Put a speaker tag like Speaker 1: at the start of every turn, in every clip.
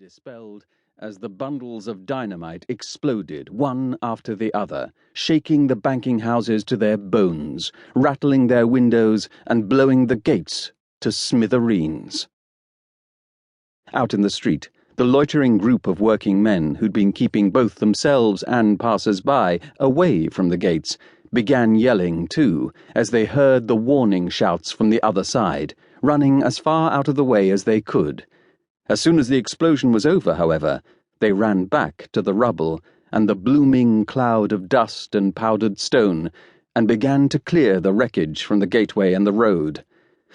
Speaker 1: dispelled as the bundles of dynamite exploded one after the other, shaking the banking houses to their bones, rattling their windows and blowing the gates to smithereens. Out in the street, the loitering group of working men who'd been keeping both themselves and passers-by away from the gates began yelling too, as they heard the warning shouts from the other side, running as far out of the way as they could. As soon as the explosion was over, however, they ran back to the rubble and the blooming cloud of dust and powdered stone, and began to clear the wreckage from the gateway and the road.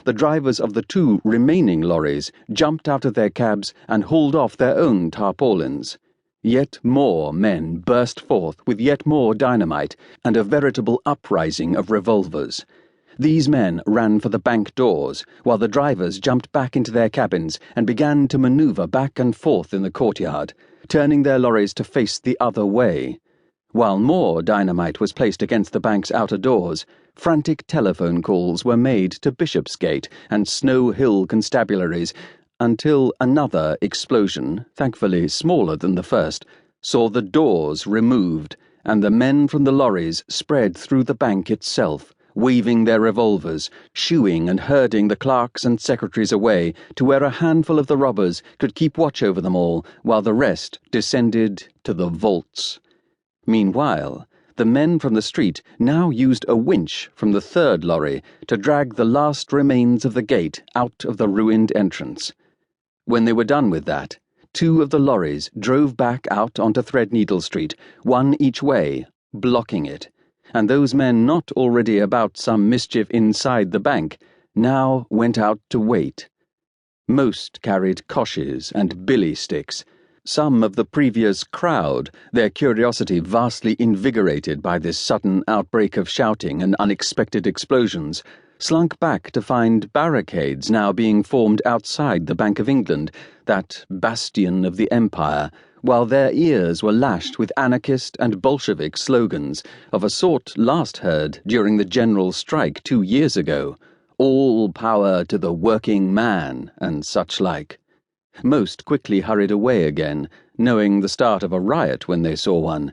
Speaker 1: The drivers of the two remaining lorries jumped out of their cabs and hauled off their own tarpaulins. Yet more men burst forth with yet more dynamite and a veritable uprising of revolvers. These men ran for the bank doors, while the drivers jumped back into their cabins and began to maneuver back and forth in the courtyard, turning their lorries to face the other way. While more dynamite was placed against the bank's outer doors, frantic telephone calls were made to Bishopsgate and Snow Hill constabularies, until another explosion, thankfully smaller than the first, saw the doors removed and the men from the lorries spread through the bank itself, waving their revolvers, shooing and herding the clerks and secretaries away to where a handful of the robbers could keep watch over them all while the rest descended to the vaults. Meanwhile, the men from the street now used a winch from the third lorry to drag the last remains of the gate out of the ruined entrance. When they were done with that, two of the lorries drove back out onto Threadneedle Street, one each way, blocking it, and those men not already about some mischief inside the bank now went out to wait. Most carried coshes and billy sticks. Some of the previous crowd, their curiosity vastly invigorated by this sudden outbreak of shouting and unexpected explosions, slunk back to find barricades now being formed outside the Bank of England, that bastion of the Empire, while their ears were lashed with anarchist and Bolshevik slogans of a sort last heard during the general strike 2 years ago, all power to the working man and such like. Most quickly hurried away again, knowing the start of a riot when they saw one.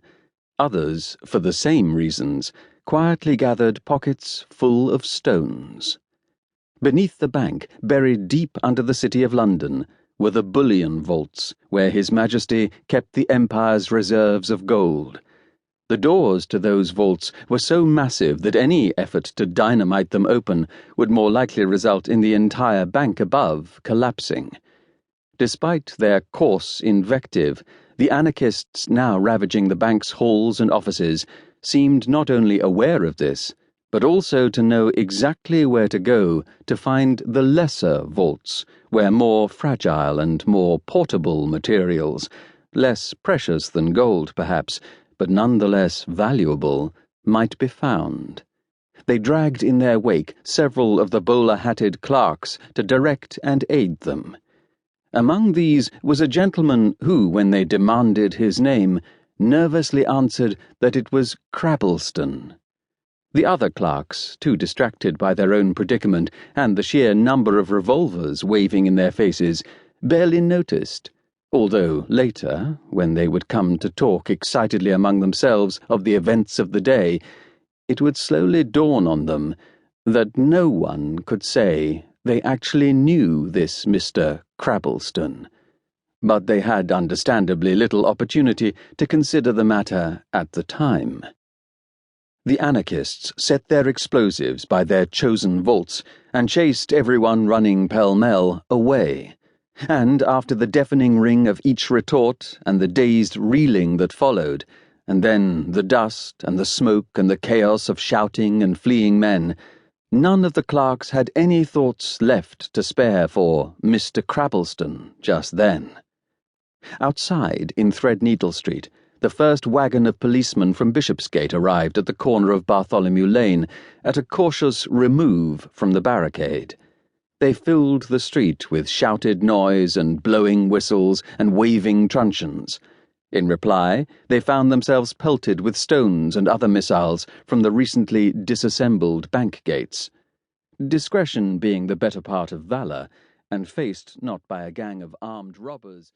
Speaker 1: Others, for the same reasons, quietly gathered pockets full of stones. Beneath the bank, buried deep under the City of London, were the bullion vaults, where His Majesty kept the Empire's reserves of gold. The doors to those vaults were so massive that any effort to dynamite them open would more likely result in the entire bank above collapsing. Despite their coarse invective, the anarchists now ravaging the bank's halls and offices seemed not only aware of this, but also to know exactly where to go to find the lesser vaults, where more fragile and more portable materials, less precious than gold perhaps, but nonetheless valuable, might be found. They dragged in their wake several of the bowler-hatted clerks to direct and aid them. Among these was a gentleman who, when they demanded his name, nervously answered that it was Crabbleston. The other clerks, too distracted by their own predicament and the sheer number of revolvers waving in their faces, barely noticed, although later, when they would come to talk excitedly among themselves of the events of the day, it would slowly dawn on them that no one could say they actually knew this Mr. Crabbleston. But they had understandably little opportunity to consider the matter at the time. The anarchists set their explosives by their chosen vaults and chased everyone running pell-mell away, and after the deafening ring of each retort and the dazed reeling that followed, and then the dust and the smoke and the chaos of shouting and fleeing men, none of the clerks had any thoughts left to spare for Mr. Crabbleston just then. Outside, in Threadneedle Street, the first wagon of policemen from Bishopsgate arrived at the corner of Bartholomew Lane, at a cautious remove from the barricade. They filled the street with shouted noise and blowing whistles and waving truncheons. In reply, they found themselves pelted with stones and other missiles from the recently disassembled bank gates. Discretion being the better part of valour, and faced not by a gang of armed robbers,